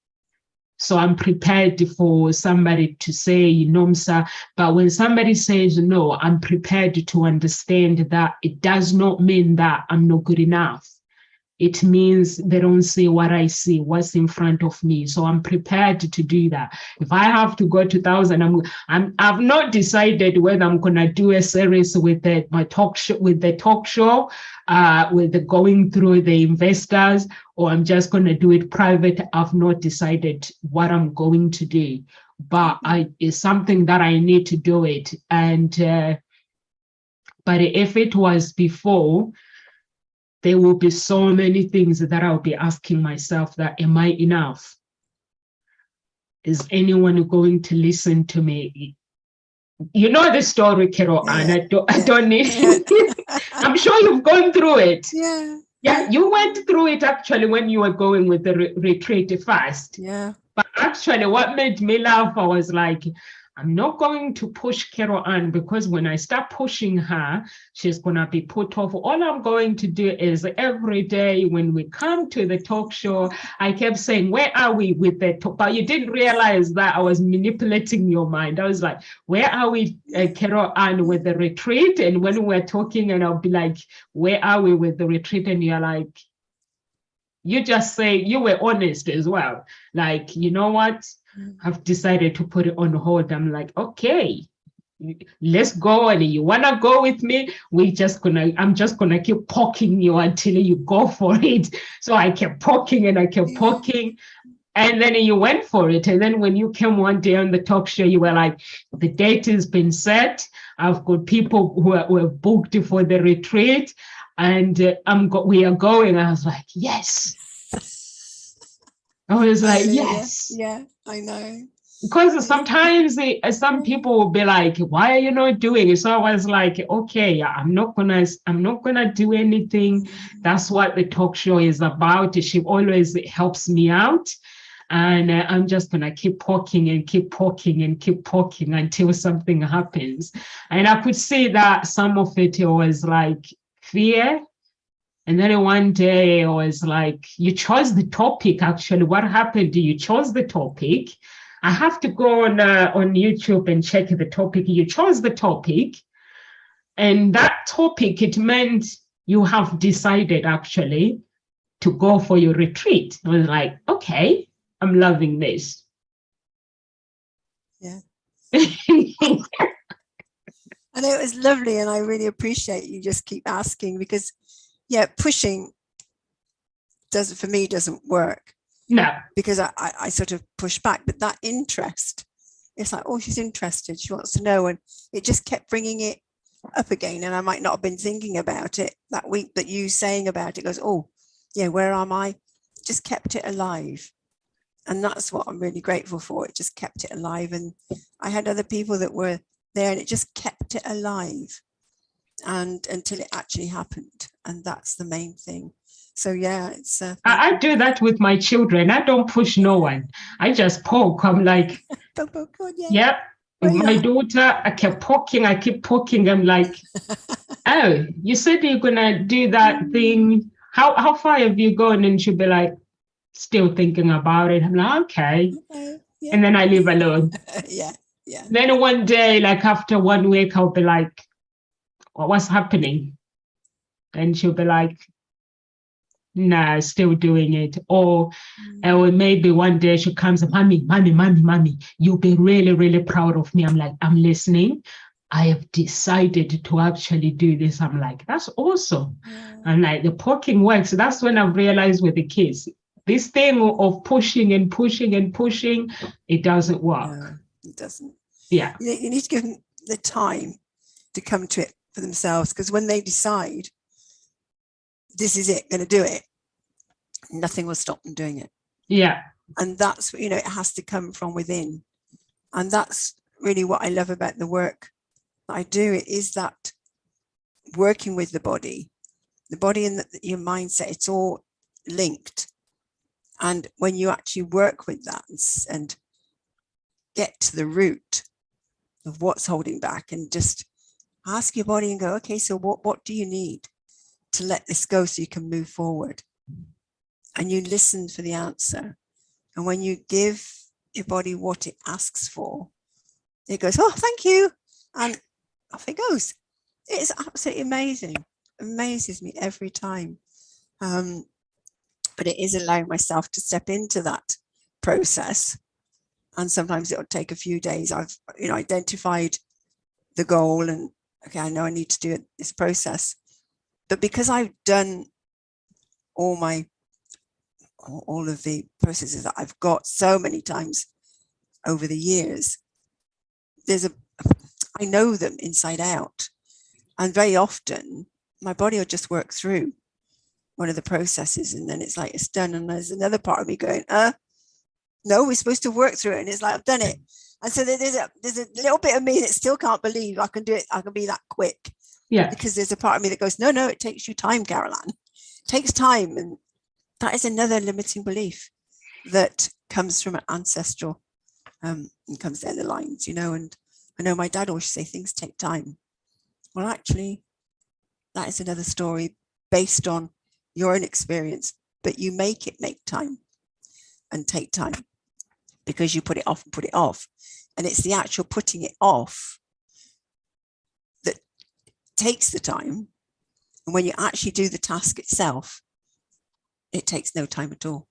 So I'm prepared for somebody to say, Nomsa, but when somebody says no, I'm prepared to understand that it does not mean that I'm not good enough. It means they don't see what I see, what's in front of me. So I'm prepared to do that. If I have to go to 1,000, I've not decided whether I'm gonna do a series with my talk show, with the going through the investors, or I'm just gonna do it private. I've not decided what I'm going to do, but it's something that I need to do it. And but if it was before, there will be so many things that I'll be asking myself, that am I enough? Is anyone going to listen to me? You know the story, Carol, and I don't need I'm sure you've gone through it. Yeah, you went through it actually when you were going with the retreat first. Yeah. But actually what made me laugh, I was like, I'm not going to push Carol Ann, because when I start pushing her, she's going to be put off. All I'm going to do is every day when we come to the talk show, I kept saying, where are we with the talk? But you didn't realize that I was manipulating your mind. I was like, where are we, Carol Ann, with the retreat? And when we're talking, and I'll be like, where are we with the retreat? And you're like, you just say, you were honest as well. Like, you know what? I've decided to put it on hold. I'm like, okay, let's go. And you want to go with me? I'm just going to keep poking you until you go for it. So I kept poking and I kept poking. And then you went for it. And then when you came one day on the talk show, you were like, the date has been set. I've got people who are booked for the retreat. And we are going. I was like, yes. I was like, yes. Yeah, I know. Because sometimes some people will be like, why are you not doing it? So I was like, okay, I'm not gonna do anything. That's what the talk show is about. She always helps me out. And I'm just gonna keep poking and keep poking and keep poking until something happens. And I could see that some of it was like fear. And then one day I was like, you chose the topic. Actually, what happened? You chose the topic. I have to go on YouTube and check the topic. You chose the topic. And that topic, it meant you have decided actually to go for your retreat. I was like, okay, I'm loving this. Yeah. And it was lovely. And I really appreciate you just keep asking, because pushing doesn't work. No. Because I sort of push back, but that interest, it's like, oh, she's interested. She wants to know. And it just kept bringing it up again. And I might not have been thinking about it that week, but you saying about it goes, oh, yeah, where am I? Just kept it alive. And that's what I'm really grateful for. It just kept it alive. And I had other people that were there, and it just kept it alive. And until it actually happened. And that's the main thing. So yeah, it's I do that with my children. I don't push no one. I just poke. I'm like, yep. My daughter, I kept poking. I keep poking. I'm like, oh, you said you're gonna do that thing. How far have you gone? And she'll be like, still thinking about it. I'm like, okay. Yeah. And then I leave alone. Yeah. Then one day, like after 1 week, I'll be like, what's happening? And she'll be like, nah, still doing it. Or maybe one day she comes up, mommy, you'll be really, really proud of me. I'm like, I'm listening. I have decided to actually do this. I'm like, that's awesome. And like the poking works. That's when I've realized with the kids, this thing of pushing and pushing and pushing, it doesn't work. No, it doesn't. Yeah. You need to give them the time to come to it for themselves, because when they decide this is it, going to do it, nothing will stop them doing it. Yeah. And that's, it has to come from within. And that's really what I love about the work that I do. It is that working with the body and your mindset, it's all linked. And when you actually work with that and get to the root of what's holding back, and just ask your body and go, okay, so what do you need to let this go so you can move forward? And you listen for the answer. And when you give your body what it asks for, it goes, oh, thank you. And off it goes. It's absolutely amazing. Amazes me every time. But it is allowing myself to step into that process. And sometimes it'll take a few days. I've identified the goal, and okay, I know I need to do this process. But because I've done all of the processes that I've got so many times over the years, I know them inside out. And very often my body will just work through one of the processes, and then it's like, it's done. And there's another part of me going, no, we're supposed to work through it. And it's like, I've done it. And so there's a little bit of me that still can't believe I can do it. I can be that quick. Yeah. Because there's a part of me that goes, no, it takes you time, Caroline. It takes time. And that is another limiting belief that comes from an ancestral and comes down the lines, you know. And I know my dad always say things take time. Well, actually, that is another story based on your own experience, but you make it make time and take time because you put it off and put it off. And it's the actual putting it off that takes the time. And when you actually do the task itself, it takes no time at all.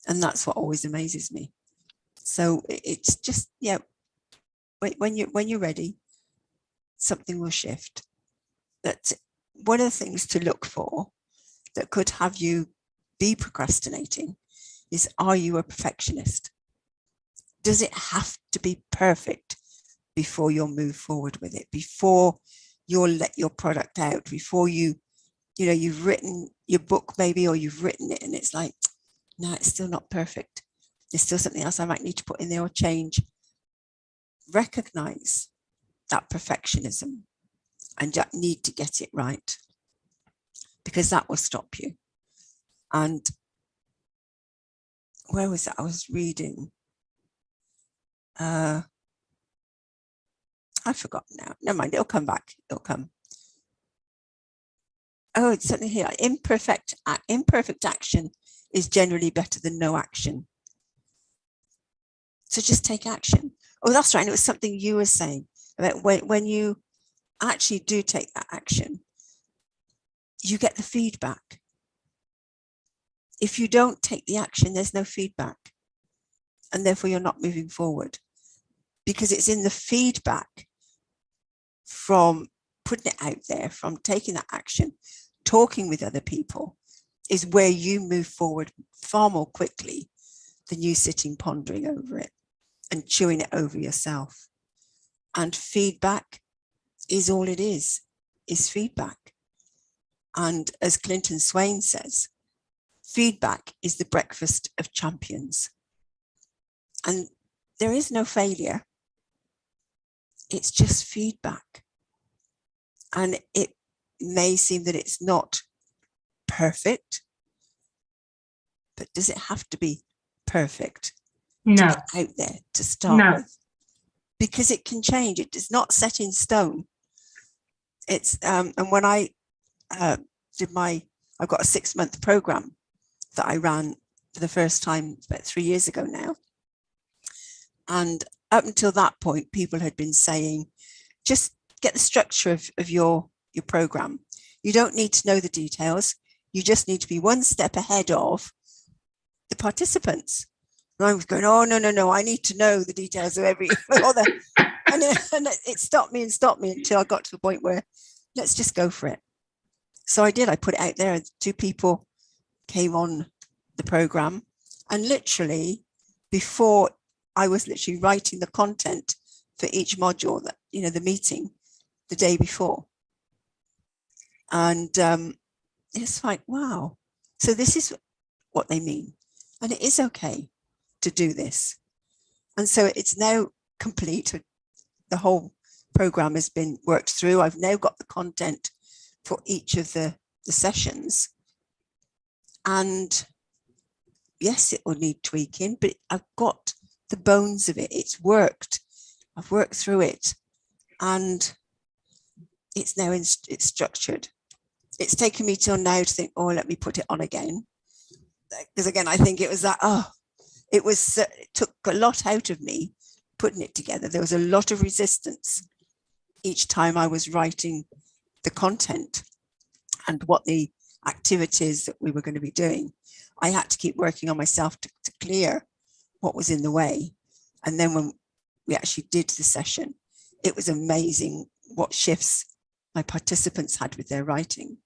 And that's what always amazes me. So it's just, yeah, when you're ready, something will shift. That's one of the things to look for that could have you be procrastinating is, are you a perfectionist? Does it have to be perfect before you'll move forward with it, before you'll let your product out, before you've written your book maybe, or you've written it and it's like, no, it's still not perfect. There's still something else I might need to put in there or change. Recognize that perfectionism and that need to get it right, because that will stop you. And where was that? I was reading. I've forgotten now. Never mind, it'll come back. It'll come. Oh, it's something here. Imperfect action is generally better than no action. So just take action. Oh, that's right. And it was something you were saying about when you actually do take that action, you get the feedback. If you don't take the action, there's no feedback. And therefore you're not moving forward, because it's in the feedback from putting it out there, from taking that action, talking with other people, is where you move forward far more quickly than you sitting pondering over it and chewing it over yourself. And feedback is all it is feedback. And as Clinton Swain says, feedback is the breakfast of champions. And there is no failure. It's just feedback. And it may seem that it's not perfect, but does it have to be perfect No. to get out there to start No. with? Because it can change. It is not set in stone. It's and when I I've got a 6-month program that I ran for the first time about 3 years ago now. And up until that point, people had been saying, just get the structure of your program. You don't need to know the details. You just need to be one step ahead of the participants. And I was going, oh, no, I need to know the details of every other. And it stopped me until I got to the point where let's just go for it. So I did. I put it out there. 2 people came on the program, and literally before I was literally writing the content for each module, that, you know, the meeting the day before. And it's like, wow. So this is what they mean. And it is okay to do this. And so it's now complete. The whole program has been worked through. I've now got the content for each of the sessions. And yes, it will need tweaking, but I've got the bones of it. It's worked. I've worked through it. And it's now it's structured. It's taken me till now to think, oh, let me put it on again. Because again, I think it was that, it took a lot out of me putting it together. There was a lot of resistance each time I was writing the content and what the activities that we were going to be doing. I had to keep working on myself to clear what was in the way. And then when we actually did the session, it was amazing what shifts my participants had with their writing.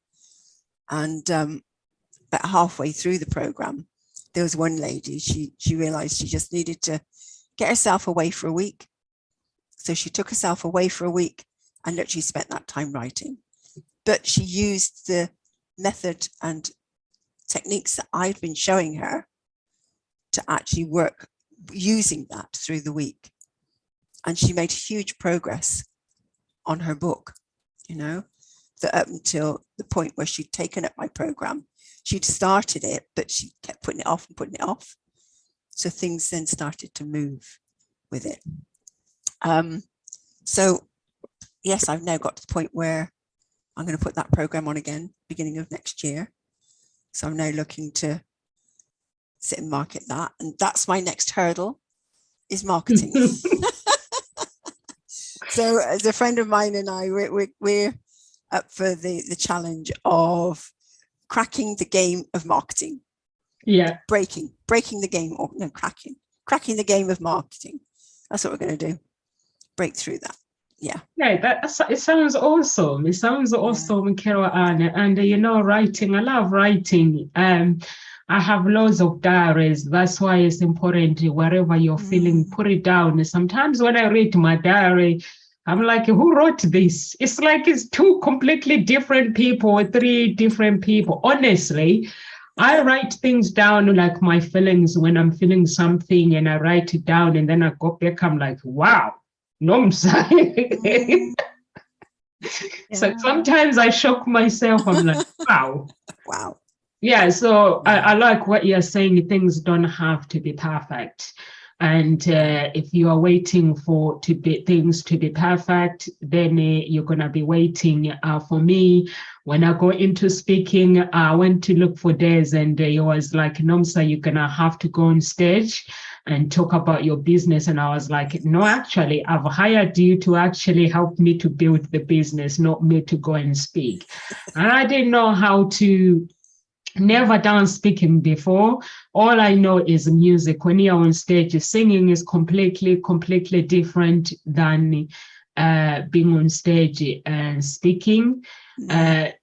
And about halfway through the program, there was one lady, she realized she just needed to get herself away for a week. So she took herself away for a week and literally spent that time writing. But she used the method and techniques that I'd been showing her to actually work using that through the week. And she made huge progress on her book, you know, that up until the point where she'd taken up my program, she'd started it, but she kept putting it off and putting it off. So things then started to move with it. So yes, I've now got to the point where I'm going to put that program on again, beginning of next year. So I'm now looking to sit and market that. And that's my next hurdle, is marketing. So as a friend of mine and I, we're up for the challenge of cracking the game of marketing. Yeah. Breaking the game, or no, cracking the game of marketing. That's what we're going to do. Break through that. Yeah. Yeah, it sounds awesome. It sounds awesome, Carol Ann. And writing, I love writing. I have loads of diaries. That's why it's important, wherever you're feeling, put it down. Sometimes when I read my diary, I'm like, who wrote this? It's like it's two completely different people, three different people. Honestly, I write things down, like my feelings when I'm feeling something, and I write it down, and then I go back, I'm like, wow. No, I'm sorry. So sometimes I shock myself. I'm like, wow. Wow. Yeah, so I like what you're saying. Things don't have to be perfect. And if you are waiting for things to be perfect, then you're going to be waiting. For me, when I go into speaking, I went to look for days, and it was like, Nomsa, you're going to have to go on stage and talk about your business. And I was like, no, actually, I've hired you to actually help me to build the business, not me to go and speak. And I didn't know how to. Never done speaking before. All I know is music. When you're on stage, singing is completely different than being on stage and speaking. I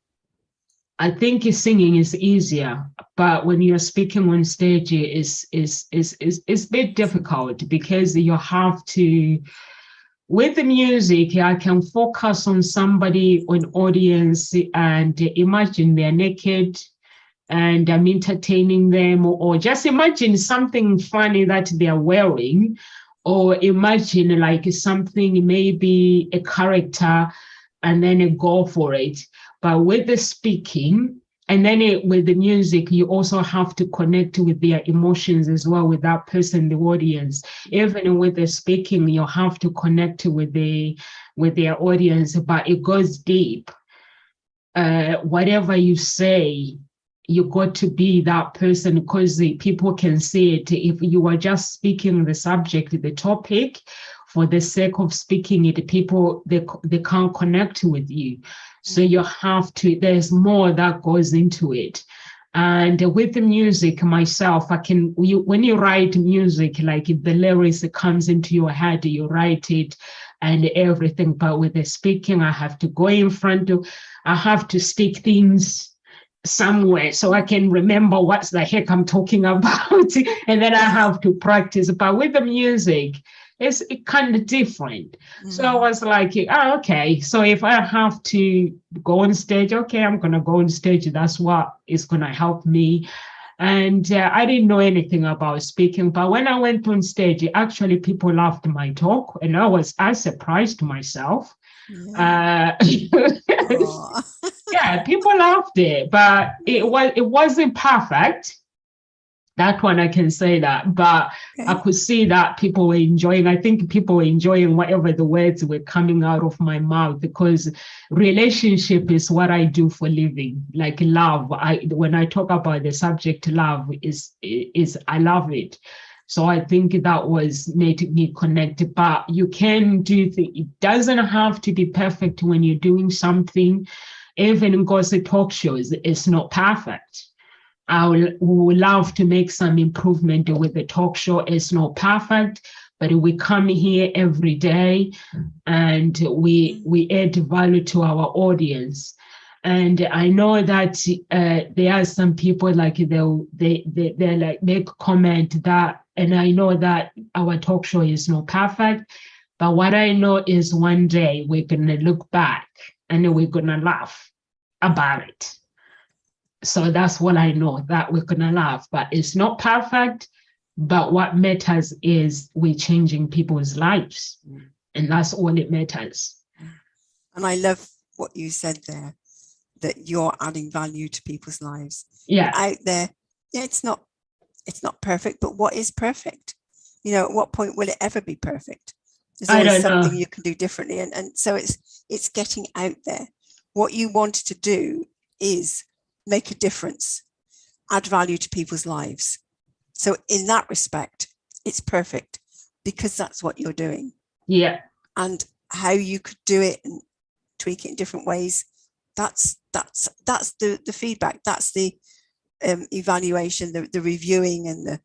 think singing is easier, but when you're speaking on stage, it's a bit difficult, because you have to. With the music, I can focus on somebody, an audience, and imagine they're naked, and I'm entertaining them, or just imagine something funny that they're wearing, or imagine like something, maybe a character, and then go for it. But with the speaking, and then with the music, you also have to connect with their emotions as well, with that person, the audience. Even with the speaking, you have to connect with their audience, but it goes deep. Whatever you say, you got to be that person, because people can see it. If you are just speaking the subject, the topic, for the sake of speaking it, people, they can't connect with you. So you have to, there's more that goes into it. And with the music, myself, when you write music, like if the lyrics comes into your head, you write it and everything. But with the speaking, I have to go in front of, I have to stick things somewhere so I can remember what the heck I'm talking about. And then I have to practice. But with the music, it's kind of different. So I was like, okay. So if I have to go on stage, okay, I'm going to go on stage. That's what is going to help me. And I didn't know anything about speaking. But when I went on stage, actually people loved my talk. And I surprised myself. Yeah, people loved it, but it wasn't perfect. That one I can say that, but I could see that people were enjoying. I think people were enjoying whatever the words were coming out of my mouth, because relationship is what I do for living. Like love, when I talk about the subject love, is I love it. So I think that was made me connect. But you can do it doesn't have to be perfect when you're doing something. Even gossip talk shows, it's not perfect. I would love to make some improvement with the talk show. It's not perfect, but we come here every day and we add value to our audience. And I know that there are some people like they like make comment that, and I know that our talk show is not perfect, but what I know is one day we're gonna look back and we're gonna laugh about it. So that's what I know, that we're gonna laugh, but it's not perfect. But what matters is we're changing people's lives, and that's all it matters. And I love what you said there, that you're adding value to people's lives. Yeah, Out there, it's not perfect, but what is perfect? You know, at what point will it ever be perfect? There's I always don't know. something you can do differently. And so it's getting out there. What you wanted to do is make a difference, add value to people's lives. So in that respect, it's perfect because that's what you're doing. Yeah. And how you could do it and tweak it in different ways, that's the feedback, that's the evaluation, the reviewing, and the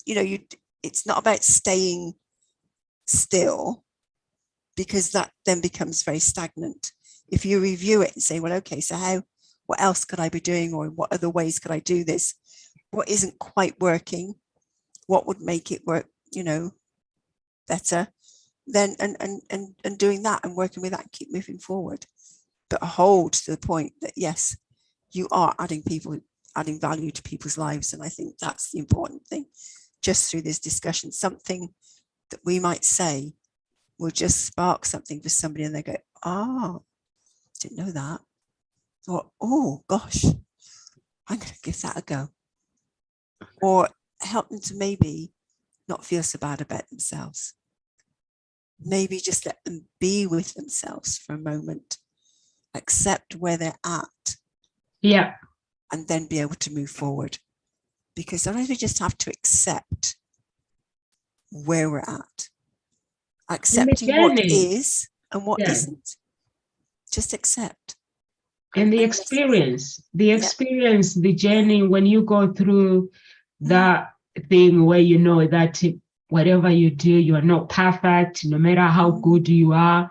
you know, it's not about staying still, because that then becomes very stagnant. If you review it and say, well, okay, so what else could I be doing, or what other ways could I do this? What isn't quite working? What would make it work, you know, better? Then and doing that and working with that and keep moving forward. But hold to the point that yes, you are adding value to people's lives. And I think that's the important thing. Just through this discussion, something that we might say will just spark something for somebody, and they go, oh, didn't know that. Or, oh gosh, I'm going to give that a go. Or help them to maybe not feel so bad about themselves. Maybe just let them be with themselves for a moment, accept where they're at. Yeah. And then be able to move forward. Because sometimes we just have to accept where we're at. Accepting what is and what isn't. Just accept. And the experience, the journey, when you go through that thing where you know that whatever you do, you are not perfect, no matter how good you are.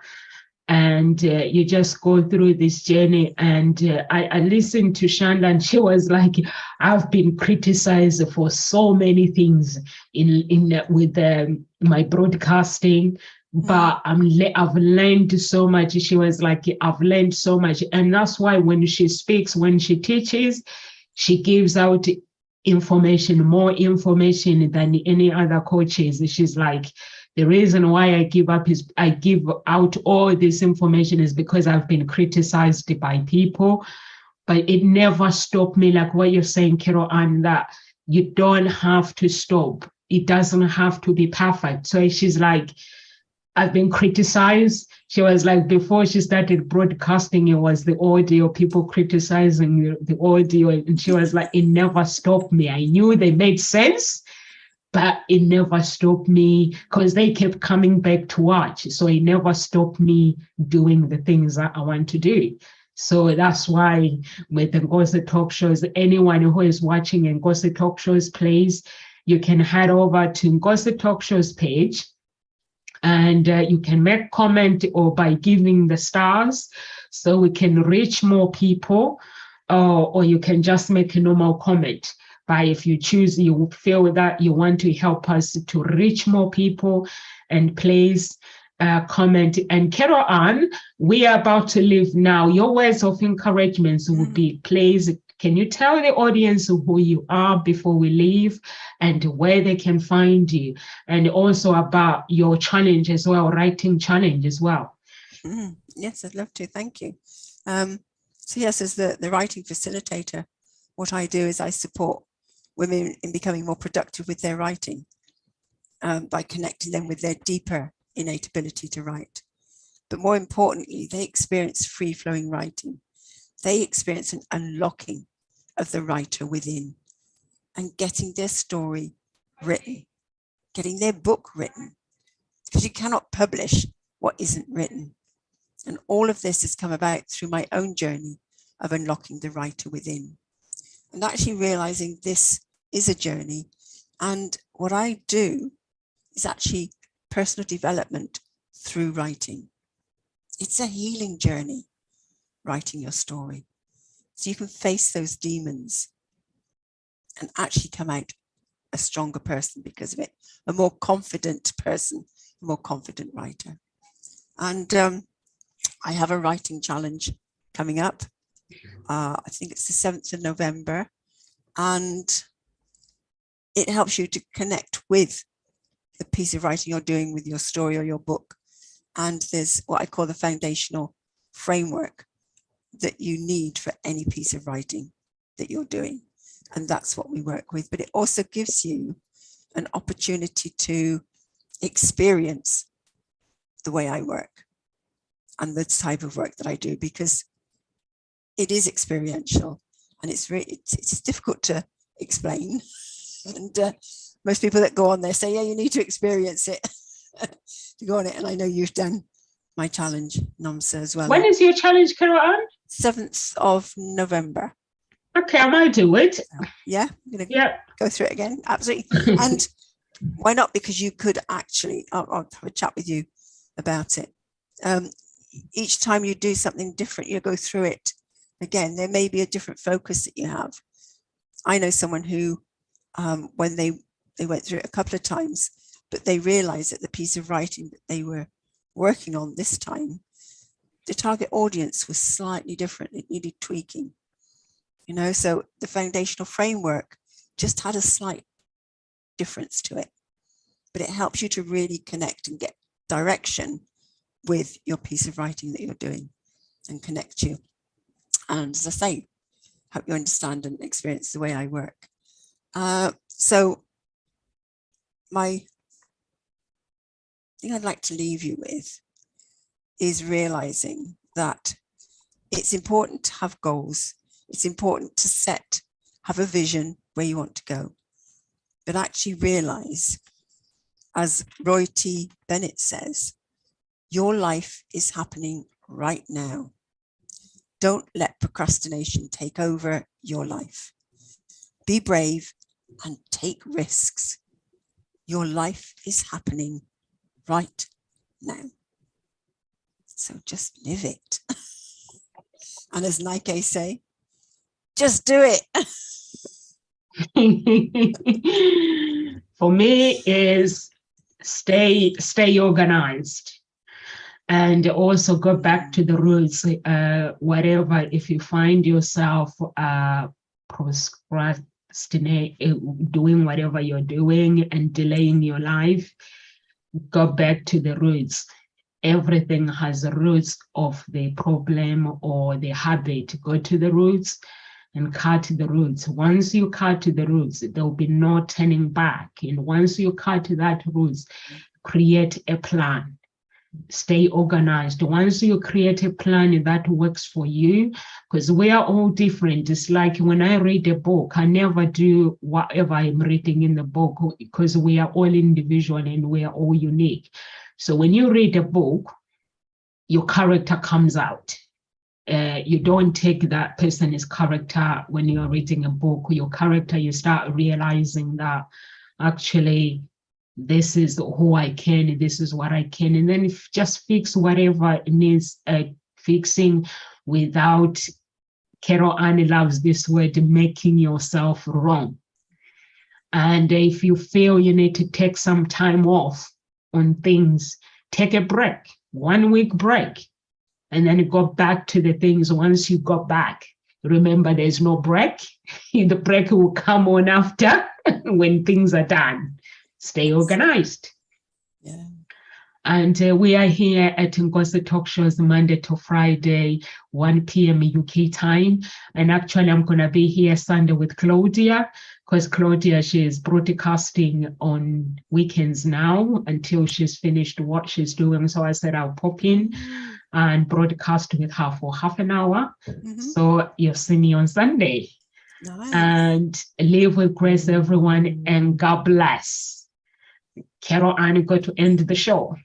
And you just go through this journey. And I listened to Shanda, and she was like, I've been criticized for so many things with my broadcasting, but I've learned so much. She was like, I've learned so much. And that's why when she speaks, when she teaches, she gives out more information than any other coaches. She's like, the reason why I give out all this information is because I've been criticized by people, but it never stopped me. Like what you're saying, Carol, and that you don't have to stop. It doesn't have to be perfect. So she's like, I've been criticized. She was like, before she started broadcasting, it was the audio, people criticizing the audio. And she was like, it never stopped me. I knew they made sense, but it never stopped me because they kept coming back to watch. So it never stopped me doing the things that I want to do. So that's why with the Ngozi Talk Shows, anyone who is watching and Ngozi Talk Shows plays, you can head over to Ngozi Talk Shows page, and you can make comment or by giving the stars so we can reach more people, or you can just make a normal comment. But if you choose, you feel that you want to help us to reach more people, and please comment. And Carol Ann, we are about to leave now. Your words of encouragement would be, please, can you tell the audience who you are before we leave and where they can find you, and also about your challenge as well, writing challenge as well? Yes, I'd love to. Thank you. So yes, as the writing facilitator, what I do is I support women in becoming more productive with their writing by connecting them with their deeper innate ability to write. But more importantly, they experience free-flowing writing. They experience an unlocking of the writer within and getting their story written, getting their book written, because you cannot publish what isn't written. And all of this has come about through my own journey of unlocking the writer within, and actually realizing this is a journey. And what I do is actually personal development through writing. It's a healing journey, writing your story. So you can face those demons and actually come out a stronger person because of it, a more confident person, a more confident writer. And I have a writing challenge coming up. I think it's the 7th of November. And it helps you to connect with the piece of writing you're doing with your story or your book. And there's what I call the foundational framework that you need for any piece of writing that you're doing. And that's what we work with. But it also gives you an opportunity to experience the way I work and the type of work that I do, because it is experiential and it's difficult to explain. And most people that go on there say, yeah, you need to experience it to go on it. And I know you've done my challenge, Namsa, as well. When is your challenge, Carol Ann? 7th of November. Okay, I might do it. Yeah, I'm going to go through it again. Absolutely. And why not? Because you could actually, I'll have a chat with you about it. Each time you do something different, you go through it again. There may be a different focus that you have. I know someone who, when they went through it a couple of times, but they realized that the piece of writing that they were working on this time, the target audience was slightly different. It needed tweaking, you know, so the foundational framework just had a slight difference to it, but it helps you to really connect and get direction with your piece of writing that you're doing and connect you. And as I say, help you understand and experience the way I work. So my thing I'd like to leave you with is realizing that it's important to have goals. It's important to have a vision where you want to go, but actually realize, as Roy T. Bennett says, your life is happening right now. Don't let procrastination take over your life. Be brave and take risks. Your life is happening right now. So just live it. And as Nike say, just do it. For me is stay organized, and also go back to the roots. Whatever, if you find yourself procrastinating, doing whatever you're doing and delaying your life, go back to the roots. Everything has the roots of the problem or the habit. Go to the roots and cut the roots. Once you cut the roots, there will be no turning back. And once you cut that roots, create a plan. Stay organized. Once you create a plan that works for you, because we are all different. It's like when I read a book, I never do whatever I'm reading in the book, because we are all individual and we are all unique. So when you read a book, your character comes out. You don't take that person's character when you're reading a book. Your character, you start realizing that actually this is who I can, this is what I can, and then just fix whatever needs fixing without, Carol Ann loves this word, making yourself wrong. And if you feel you need to take some time off on things, take a break, 1 week break, and then go back to the things. Once you go back, remember there's no break. The break will come on after when things are done. Stay organized. Yeah. And we are here at Ngozi Talk Shows Monday to Friday, 1 p.m. UK time. And actually, I'm going to be here Sunday with Claudia, because Claudia, she is broadcasting on weekends now until she's finished what she's doing. So I said I'll pop in and broadcast with her for half an hour. Mm-hmm. So you'll see me on Sunday. Nice. And live with grace, everyone, and God bless. Carol Ann, got to end the show.